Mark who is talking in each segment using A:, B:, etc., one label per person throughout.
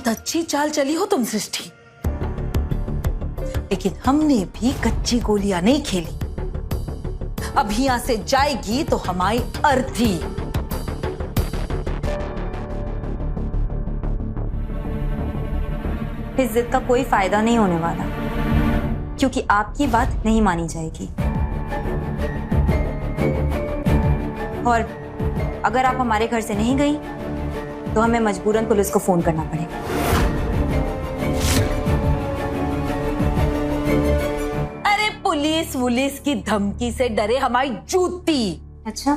A: बहुत अच्छी चाल चली हो तुम सृष्टि, लेकिन हमने भी कच्ची गोलियां नहीं खेली। अब यहां से जाएगी तो हमारी अर्थी।
B: इस जिद का कोई फायदा नहीं होने वाला, क्योंकि आपकी बात नहीं मानी जाएगी। और अगर आप हमारे घर से नहीं गई तो हमें मजबूरन पुलिस को फोन करना पड़ेगा।
A: अरे पुलिस की धमकी से डरे हमारी जूती।
B: अच्छा,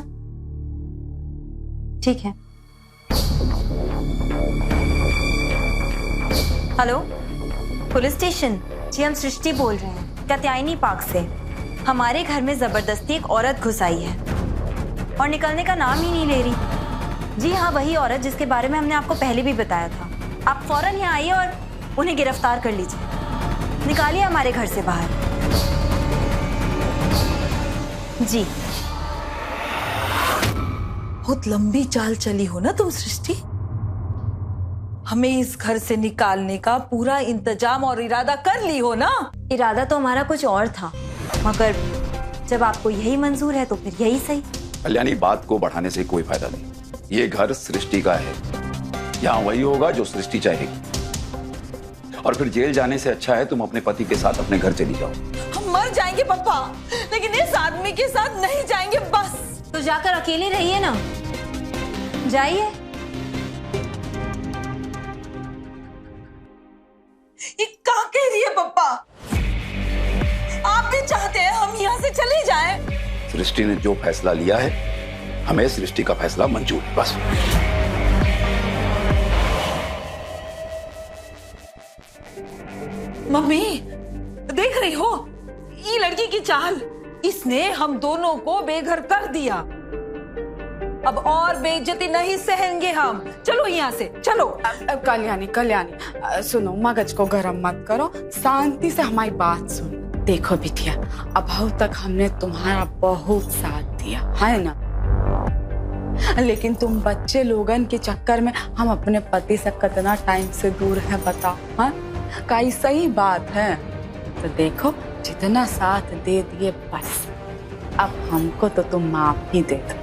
B: ठीक है। Hello, police station. जी, हम सृष्टि बोल रहे हैं कात्यायनी पार्क से। हमारे घर में जबरदस्ती एक औरत घुस आई है और निकलने का नाम ही नहीं ले रही। जी हाँ, वही औरत जिसके बारे में हमने आपको पहले भी बताया था। आप फौरन यहाँ आइए और उन्हें गिरफ्तार कर लीजिए। निकालिए हमारे घर से बाहर। जी।
A: बहुत लंबी चाल चली हो ना तुम सृष्टि। हमें इस घर से निकालने का पूरा इंतजाम और इरादा कर ली हो ना।
B: इरादा तो हमारा कुछ और था, मगर जब आपको यही मंजूर है तो फिर यही सही।
C: कल्याणी, बात को बढ़ाने से कोई फायदा नहीं। ये घर सृष्टि का है, यहाँ वही होगा जो सृष्टि चाहेगी। और फिर जेल जाने से अच्छा है तुम अपने पति के साथ अपने घर चली जाओ।
A: हम मर जाएंगे पापा, लेकिन इस आदमी के साथ नहीं जाएंगे बस।
B: तो जाकर अकेले रहिए ना, जाइए।
A: ये क्या कह रही है पप्पा? आप भी चाहते हैं हम यहाँ से चले जाएं?
C: सृष्टि ने जो फैसला लिया है, हमें सृष्टि का फैसला मंजूर है, बस।
A: मम्मी, देख रही हो ये लड़की की चाल। इसने हम दोनों को बेघर कर दिया। अब और बेइज्जती नहीं सहेंगे हम। चलो यहाँ से, चलो।
D: कल्याणी, सुनो, मगज को गरम मत करो, शांति से हमारी बात सुनो। देखो बिटिया, अब तक हमने तुम्हारा बहुत साथ दिया है ना, लेकिन तुम बच्चे लोगन के चक्कर में हम अपने पति से कितना टाइम से दूर है, बताओ। हाँ, कई सही बात है। तो देखो, जितना साथ दे दिए बस, अब हमको तो तुम माफ ही दे दो।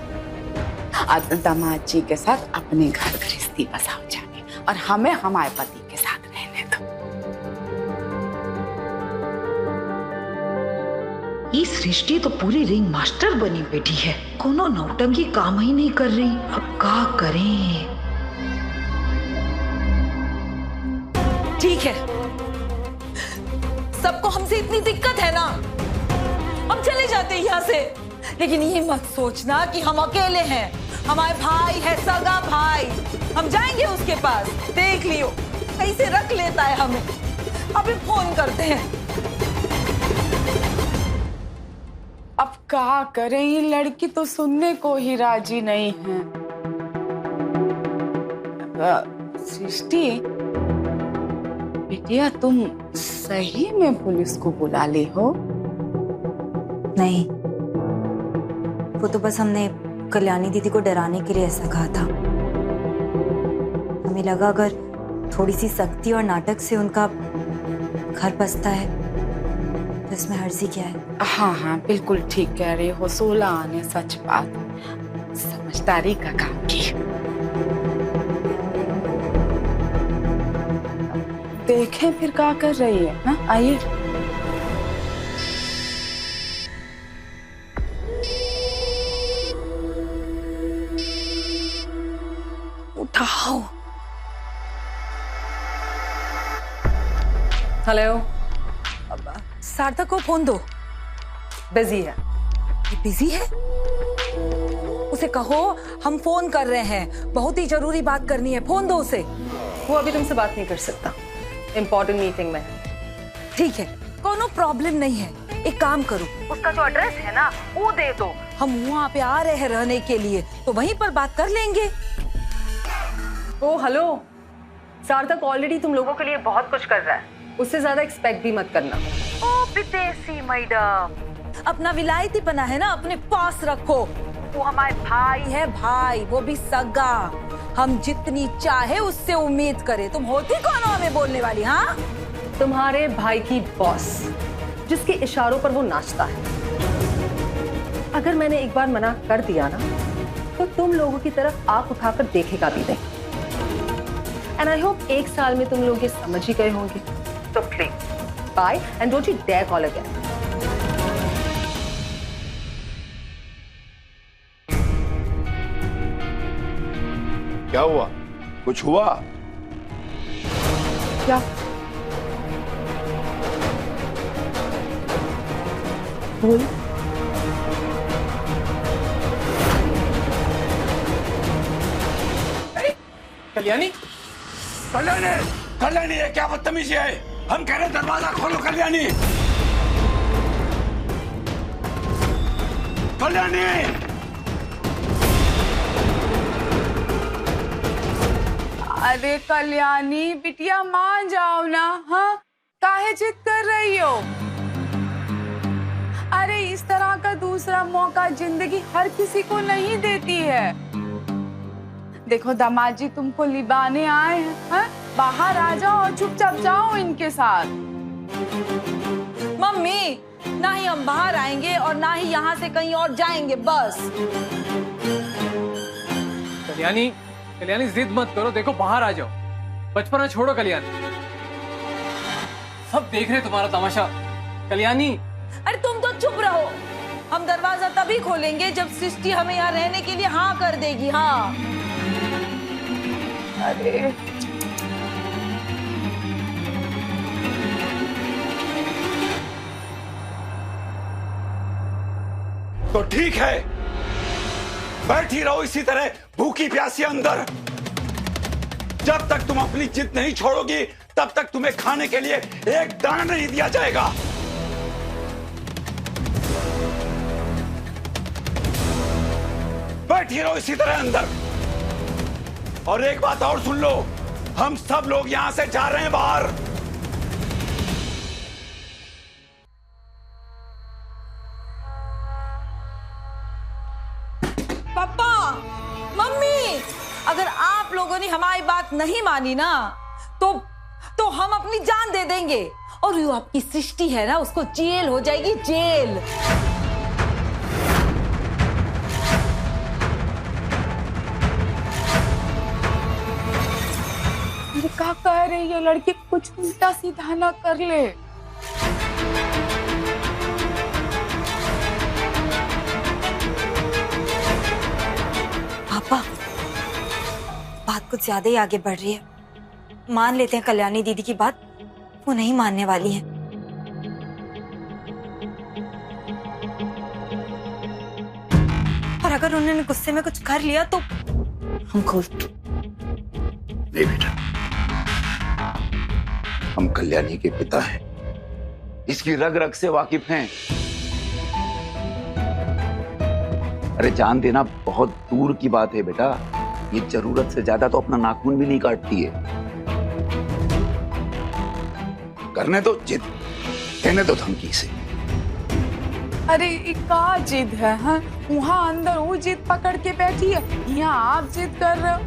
D: दामाद जी के साथ अपने घर गृहस्थी बसाओ जाके, और हमें हमारे पति के साथ रहने दो।
E: ये सृष्टि तो पूरी रिंग मास्टर बनी बैठी है, कोनो नौटंकी काम ही नहीं कर रही। अब क्या करें?
A: ठीक है, सबको हमसे इतनी दिक्कत है ना, हम चले जाते हैं यहाँ से। लेकिन ये मत सोचना कि हम अकेले हैं। हमारे भाई है, सगा भाई। हम जाएंगे उसके पास, देख लियो कैसे रख लेता है हमें। अभी फोन करते हैं।
D: अब क्या करें, ये लड़की तो सुनने को ही राजी नहीं है। सृष्टि बिटिया, तुम सही में पुलिस को बुला ली हो?
B: नहीं, वो तो बस हमने कल्याणी दीदी को डराने के लिए ऐसा कहा था। हमें लगा अगर थोड़ी सी सख्ती और नाटक से उनका घर बसता है तो इसमें हर्जी क्या है।
D: हाँ, बिल्कुल ठीक कह रही हो। 16 आने, सच बात, समझदारी का काम की। देखें फिर क्या कर रही है। हाँ, आइए।
A: उठाओ।
F: हेलो,
A: सार्थक को फोन दो।
F: बिजी है।
A: ये बिजी है? उसे कहो हम फोन कर रहे हैं, बहुत ही जरूरी बात करनी है। फोन दो उसे।
F: वो अभी तुमसे बात नहीं कर सकता, इम्पोर्टेंट मीटिंग में है।
A: ठीक है, कोनो प्रॉब्लम नहीं है। एक काम करो, उसका जो एड्रेस है ना वो दे दो। हम वहाँ पे आ रहे हैं रहने के लिए, तो वहीं पर बात कर लेंगे।
F: ओ हेलो, सार्थक ऑलरेडी तुम लोगों के लिए बहुत कुछ कर रहा है, उससे ज्यादा एक्सपेक्ट भी मत करना।
A: ओ विदेशी मैडम, अपना विलायती बना है ना अपने पास रखो। वो हमारे भाई है, भाई, वो भी सगा। हम जितनी चाहे उससे उम्मीद करें। तुम होती कौन हो हमें बोलने वाली? हाँ,
F: तुम्हारे भाई की बॉस, जिसके इशारों पर वो नाचता है। अगर मैंने एक बार मना कर दिया ना, तो तुम लोगों की तरफ आंख उठाकर देखेगा भी नहीं। एंड आई होप 1 साल में तुम लोग ये समझ ही गए होंगे। तो please bye and don't you dare call again.
C: क्या हुआ? कुछ हुआ?
D: क्या? बोल।
G: कल्याणी,
C: कल्याणी, कल्याणी, ये क्या बदतमीजी है? हम कह रहे हैं दरवाजा खोलो कल्याणी। कल्याणी,
D: अरे कल्याणी बिटिया मान जाओ ना। हाँ, काहे जिद कर रही हो? अरे इस तरह का दूसरा मौका जिंदगी हर किसी को नहीं देती है। देखो दामाद जी तुमको लिबाने आए हैं, हाँ? बाहर आ जाओ और चुपचाप जाओ इनके साथ।
A: मम्मी, ना ही हम बाहर आएंगे और ना ही यहाँ से कहीं और जाएंगे, बस।
G: कल्याणी, कल्याणी जिद मत करो, देखो बाहर आ जाओ, बचपना छोड़ो कल्याणी। सब देख रहे तुम्हारा तमाशा। कल्याणी,
A: अरे तुम तो चुप रहो। हम दरवाजा तभी खोलेंगे जब सृष्टि हमें यहाँ रहने के लिए हाँ कर देगी। हाँ,
D: अरे
C: तो ठीक है, बैठी रहो इसी तरह भूखी प्यासी अंदर। जब तक तुम अपनी जिद नहीं छोड़ोगी तब तक तुम्हें खाने के लिए एक दाना नहीं दिया जाएगा। बैठी रहो इसी तरह अंदर। और एक बात और सुन लो, हम सब लोग यहां से जा रहे हैं बाहर।
A: पापा, मम्मी, अगर आप लोगों ने हमारी बात नहीं मानी ना, तो हम अपनी जान दे देंगे। और ये आपकी सृष्टि है ना, उसको जेल हो जाएगी, जेल।
D: अरे क्या कह रही है लड़की? कुछ उल्टा सीधा ना कर ले।
B: पापा, बात कुछ ज्यादा ही आगे बढ़ रही है। मान लेते हैं कल्याणी दीदी की बात, वो नहीं मानने वाली है। और अगर उन्होंने गुस्से में कुछ कर लिया तो हम खुद।
C: नहीं बेटा, हम कल्याणी के पिता हैं, इसकी रग रग से वाकिफ हैं। अरे जान देना बहुत दूर की बात है बेटा, ये जरूरत से ज्यादा तो अपना नाखून भी नहीं काटती है। करने दो जिद, कहने दो धमकी से।
D: अरे का जिद है? हाँ? वहाँ अंदर वो जिद पकड़ के बैठी है, यहाँ आप जिद कर रहे हो।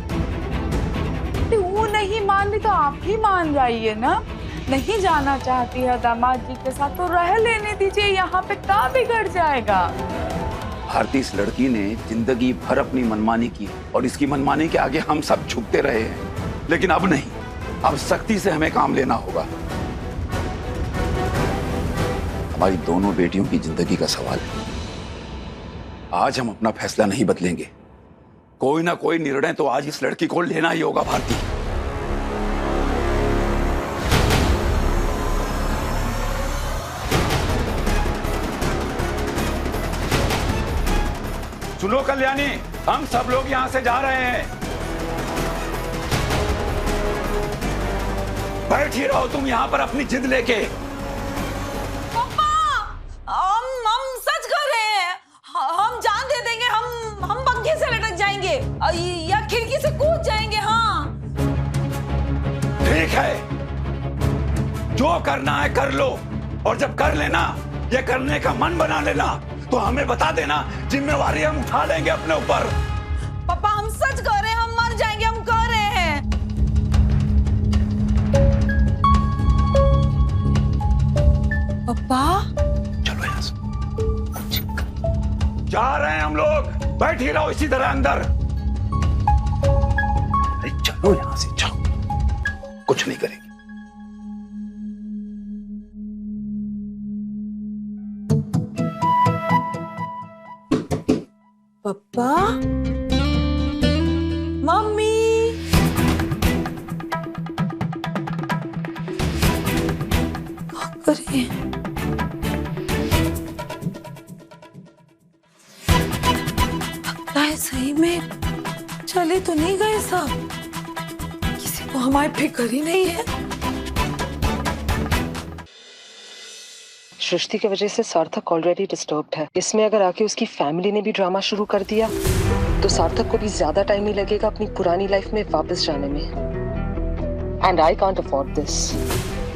D: वो नहीं मान रही तो आप ही मान जाइए ना। नहीं जाना चाहती है दामाद जी के साथ तो रह लेने दीजिए, यहाँ पे क्या बिगड़ जाएगा?
C: भारती, इस लड़की ने जिंदगी भर अपनी मनमानी की और इसकी मनमानी के आगे हम सब झुकते रहे हैं। लेकिन अब नहीं, अब सख्ती से हमें काम लेना होगा। हमारी दोनों बेटियों की जिंदगी का सवाल है। आज हम अपना फैसला नहीं बदलेंगे। कोई ना कोई निर्णय तो आज इस लड़की को लेना ही होगा भारती। सुनो कल्याणी, हम सब लोग यहां से जा रहे हैं। बैठी रहो तुम यहां पर अपनी जिद लेके।
A: पापा, हम सच कर रहे हैं। हम जान दे देंगे। हम पंखे से लटक जाएंगे या खिड़की से कूद जाएंगे। हाँ,
C: ठीक है, जो करना है कर लो, और जब कर लेना, ये करने का मन बना लेना, तो हमें बता देना, जिम्मेवारी हम उठा लेंगे अपने ऊपर।
A: पापा हम सच कर रहे हैं, हम मर जाएंगे। हम
C: जा रहे हैं हम लोग, बैठी रहो इसी तरह अंदर।
H: अरे चलो यहां से, जाओ, कुछ नहीं करेगी।
A: पप्पा, मम्मी, क्या करें? लगता है सही में चले तो नहीं गए सब, किसी को हमारी फिक्र ही नहीं है।
F: सृष्टि की वजह से सार्थक ऑलरेडी डिस्टर्ब्ड है। इसमें अगर आके उसकी फैमिली ने भी ड्रामा शुरू कर दिया तो सार्थक को भी ज्यादा टाइम नहीं लगेगा अपनी पुरानी लाइफ में वापस जाने में। And I can't afford this.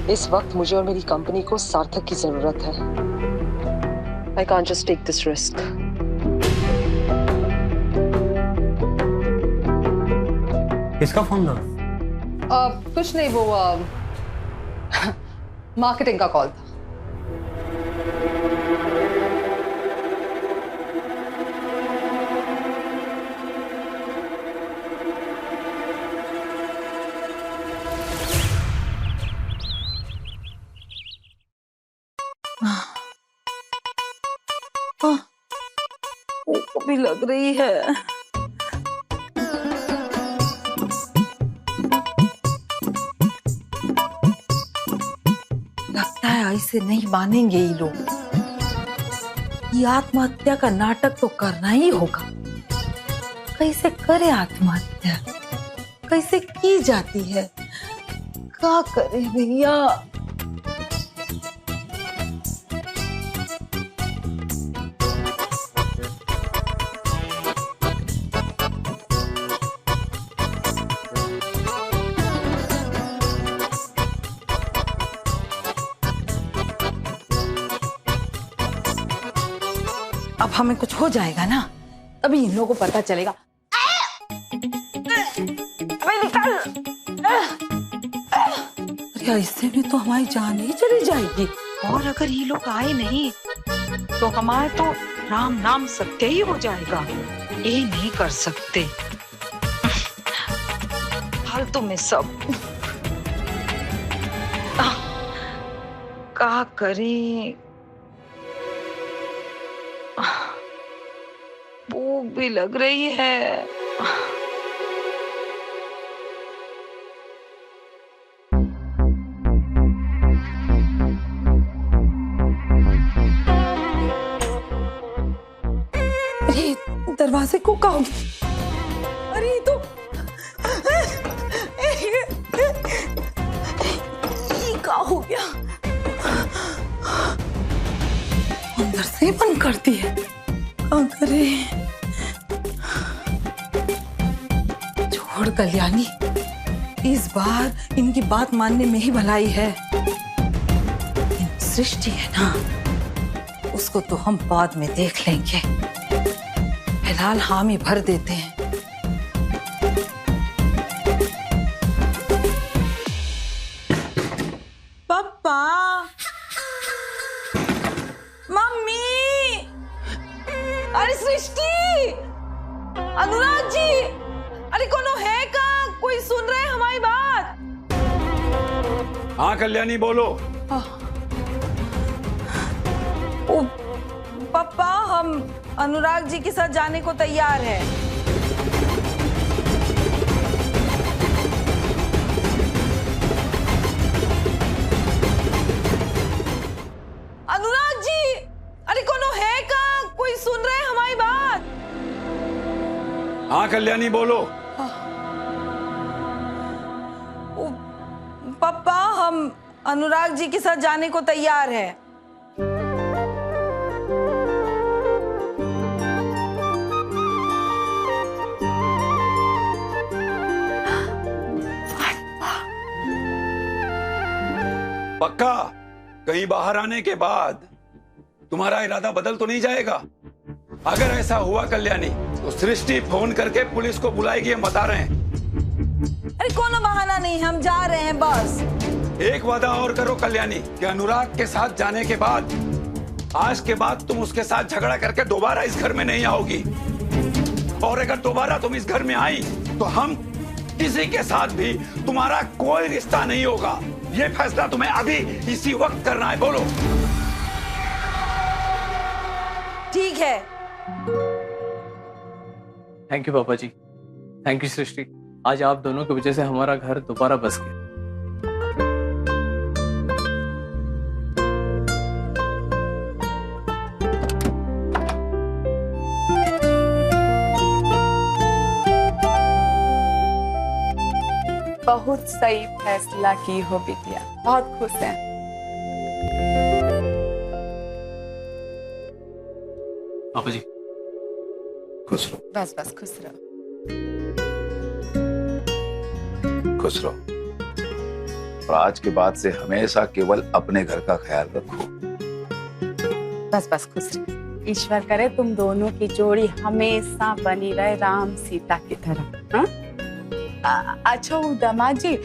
F: इस वक्त मुझे और मेरी कंपनी को सार्थक की जरूरत है। I can't just take this risk.
I: किसका फोन था?
F: कुछ नहीं, वो मार्केटिंग का कॉल था।
A: को भी लग रही है। लगता है ऐसे नहीं मानेंगे ये लोग। ये आत्महत्या का नाटक तो करना ही होगा। कैसे करे आत्महत्या, कैसे की जाती है, क्या करे भैया। अब हमें कुछ हो जाएगा ना, तभी इन लोगों को पता चलेगा। अबे निकल! अरे ऐसे में तो हमारी जान ही चली जाएगी।
E: और अगर ये लोग आए नहीं तो हमारे तो राम नाम सत्य ही हो जाएगा। ये नहीं कर सकते, फालतू में सब। क्या करें, भूख भी लग रही है।
A: अरे दरवाजे को कहो। अरे ये तो ये क्या हो गया? अंदर से बंद करती है। क्या करे? छोड़ कल्याणी, इस बार इनकी बात मानने में ही भलाई है। सृष्टि है ना, उसको तो हम बाद में देख लेंगे। फिलहाल हामी भर देते हैं। पापा, मम्मी, अरे सृष्टि, अनुराग जी, अरे कोनो है का? कोई सुन रहे हैं हमारी बात?
C: हाँ कल्याणी, बोलो।
A: ओ, पापा, हम अनुराग जी के साथ जाने को तैयार हैं। अनुराग जी, अरे कोनो है का? कोई सुन रहे हैं हमारी बात?
C: हाँ कल्याणी, बोलो।
A: ओ, पापा, हम अनुराग जी के साथ जाने को तैयार हैं।
C: पक्का? कहीं बाहर आने के बाद तुम्हारा इरादा बदल तो नहीं जाएगा? अगर ऐसा हुआ कल्याणी तो सृष्टि फोन करके पुलिस को बुलाएगी, हम बता रहे हैं।
A: अरे कोनो बहाना नहीं, हम जा रहे हैं बस।
C: एक वादा और करो कल्याणी कि अनुराग के साथ जाने के बाद आज के बाद तुम उसके साथ झगड़ा करके दोबारा इस घर में नहीं आओगी। और अगर दोबारा तुम इस घर में आई तो हम किसी के साथ भी तुम्हारा कोई रिश्ता नहीं होगा। ये फैसला तुम्हें अभी इसी वक्त करना है। बोलो।
A: ठीक है।
G: थैंक यू पापा जी, थैंक यू सृष्टि। आज आप दोनों की वजह से हमारा घर दोबारा बस गया।
D: बहुत सही फैसला की हो बिटिया, बहुत खुश है।
G: पापा जी
H: खुश रहो,
D: बस बस खुश रहो।
H: खुश रहो। और आज के बाद से हमेशा केवल अपने घर का ख्याल रखो।
D: बस बस खुश रहो। ईश्वर करे तुम दोनों की जोड़ी हमेशा बनी रहे राम सीता की तरह। हाँ? अच्छा वो दामाद जी,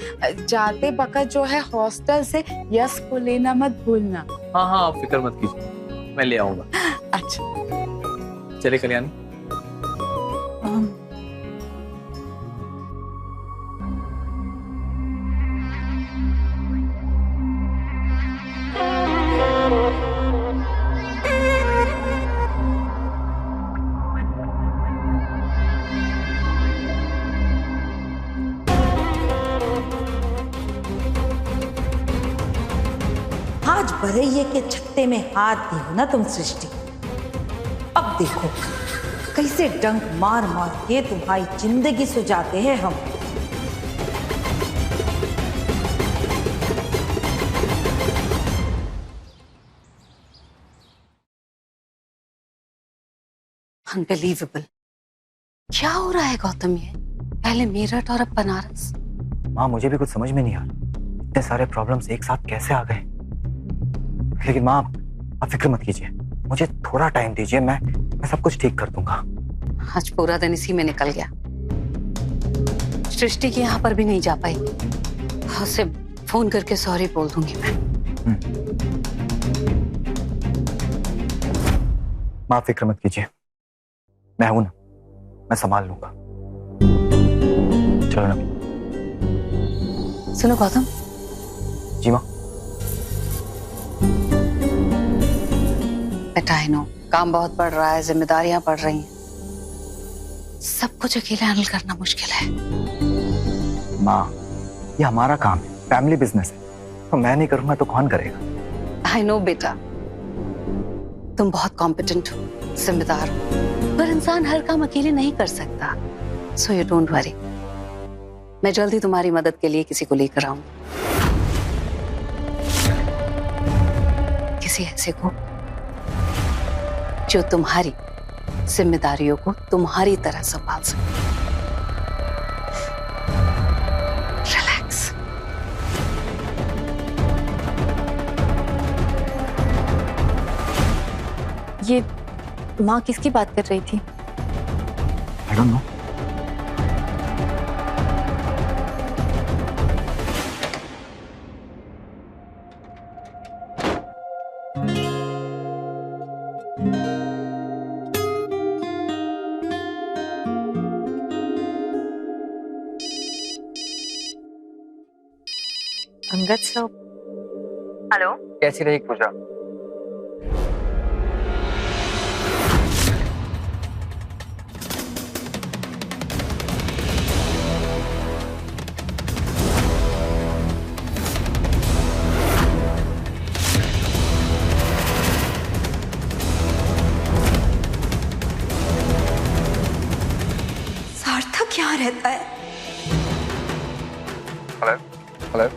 D: जाते वक्त जो है हॉस्टल से यश को लेना मत भूलना।
G: हाँ हाँ, आप फिक्र मत कीजिए, मैं ले आऊंगा।
D: अच्छा
G: चले कल्याणी।
J: आज भरैये के छत्ते में हाथ दी हो ना तुम सृष्टि। अब देखो कैसे डंक मार मार के तुम्हारी जिंदगी सुझाते हैं हम।
D: अनबिलीवेबल। क्या हो रहा है गौतम? ये पहले मेरठ और अब बनारस।
I: माँ मुझे भी कुछ समझ में नहीं आ रहा, इतने सारे प्रॉब्लम्स एक साथ कैसे आ गए। लेकिन माँ आप फिक्र मत कीजिए, मुझे थोड़ा टाइम दीजिए, मैं सब कुछ ठीक कर दूंगा।
K: आज पूरा दिन इसी में निकल गया। सृष्टि के यहाँ पर भी नहीं जा पाई। उसे फोन करके सॉरी बोल दूंगी मैं।
I: माँ फिक्र मत कीजिए, मैं हूं ना, मैं संभाल लूंगा। चलो ना।
K: सुनो गौतम।
I: जी माँ।
K: बेटा आई नो काम बहुत बढ़ रहा है, जिम्मेदारियां बढ़ रही हैं, सब कुछ अकेले हैंडल करना मुश्किल है।
I: माँ ये हमारा काम है, फैमिली बिजनेस है, तो मैं नहीं करूंगा तो कौन करेगा।
K: आई नो बेटा, तुम बहुत कॉम्पिटेंट हो, जिम्मेदार हो, पर इंसान हर काम अकेले नहीं कर सकता। सो यू डोंट वरी, मैं जल्दी तुम्हारी मदद के लिए किसी को लेकर आऊंगी, किसी ऐसे को जो तुम्हारी जिम्मेदारियों को तुम्हारी तरह संभाल सके। रिलैक्स।
B: ये माँ किसकी बात कर रही थी?
I: I don't know.
B: अंगद साहब।
L: हेलो,
I: कैसी रही पूजा?
B: सार्थक यहाँ रहता है?
I: हेलो हेलो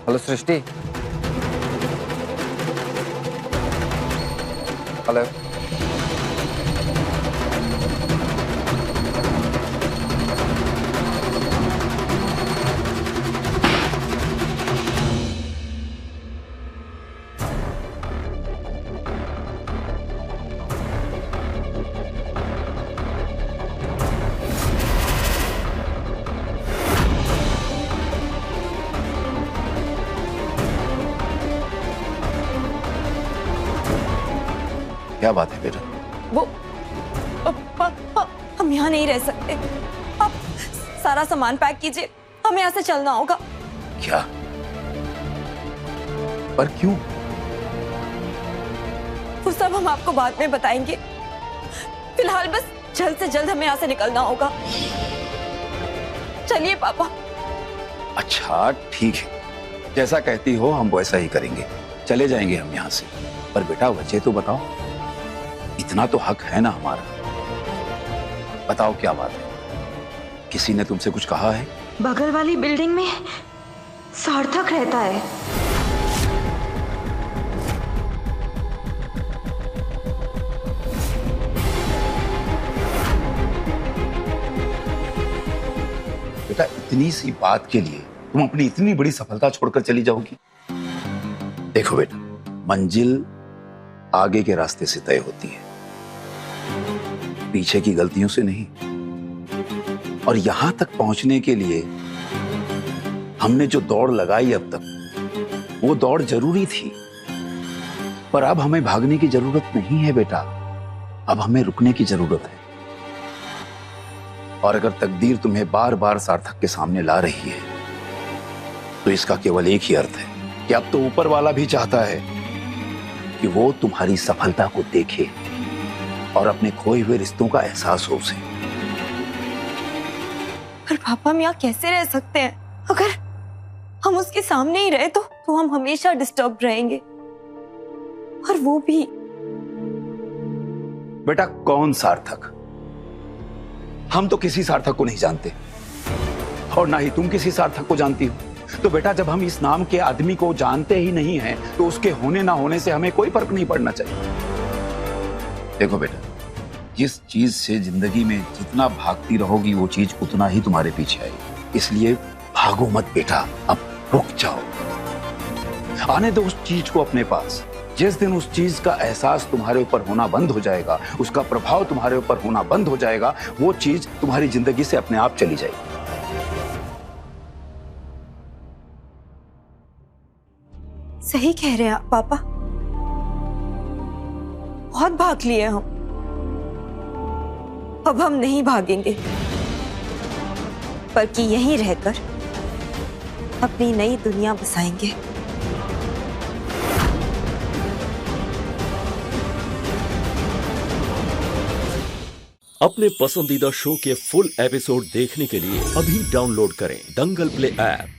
I: हेलो सृष्टि। हेलो
H: क्या बात है बेटा?
B: वो हम यहाँ नहीं रह सकते। आप सारा सामान पैक कीजिए, हमें यहाँ से चलना होगा।
H: क्या? पर क्यों?
B: वो सब हम आपको बाद में बताएंगे। फिलहाल बस जल्द से जल्द हमें यहाँ से निकलना होगा। चलिए पापा।
H: अच्छा ठीक है, जैसा कहती हो हम वैसा ही करेंगे, चले जाएंगे हम यहाँ से। पर बेटा वजह तो बताओ, इतना तो हक है ना हमारा। बताओ क्या बात है? किसी ने तुमसे कुछ कहा है?
B: बगल वाली बिल्डिंग में सार्थक रहता है।
H: बेटा इतनी सी बात के लिए तुम अपनी इतनी बड़ी सफलता छोड़कर चली जाओगी? देखो बेटा, मंजिल आगे के रास्ते से तय होती है, पीछे की गलतियों से नहीं। और यहां तक पहुंचने के लिए हमने जो दौड़ लगाई अब तक, वो दौड़ जरूरी थी। पर अब हमें भागने की जरूरत नहीं है बेटा, अब हमें रुकने की जरूरत है। और अगर तकदीर तुम्हें बार बार सार्थक के सामने ला रही है, तो इसका केवल एक ही अर्थ है कि अब तो ऊपर वाला भी चाहता है कि वो तुम्हारी सफलता को देखे और अपने खोए हुए रिश्तों का एहसास हो उसे।
B: पर पापा हम यहाँ कैसे रह सकते हैं? अगर हम उसके सामने ही रहे तो हम हमेशा डिस्टर्ब रहेंगे। और वो भी
H: बेटा कौन सार्थक? हम तो किसी सार्थक को नहीं जानते, और ना ही तुम किसी सार्थक को जानती हो। तो बेटा जब हम इस नाम के आदमी को जानते ही नहीं हैं, तो उसके होने ना होने से हमें कोई फर्क नहीं पड़ना चाहिए। देखो बेटा, जिस चीज से जिंदगी में जितना भागती रहोगी, वो चीज उतना ही तुम्हारे पीछे आएगी। इसलिए भागो मत बेटा, अब रुक जाओ, आने दो उस चीज को अपने पास। जिस दिन उस चीज का एहसास तुम्हारे ऊपर होना बंद हो जाएगा, उसका प्रभाव तुम्हारे ऊपर होना बंद हो जाएगा, वो चीज तुम्हारी जिंदगी से अपने आप चली जाएगी।
B: सही कह रहे हैं आप पापा, बहुत भाग लिए हम, अब हम नहीं भागेंगे, बल्कि यहीं रहकर अपनी नई दुनिया बसाएंगे।
L: अपने पसंदीदा शो के फुल एपिसोड देखने के लिए अभी डाउनलोड करें दंगल प्ले ऐप।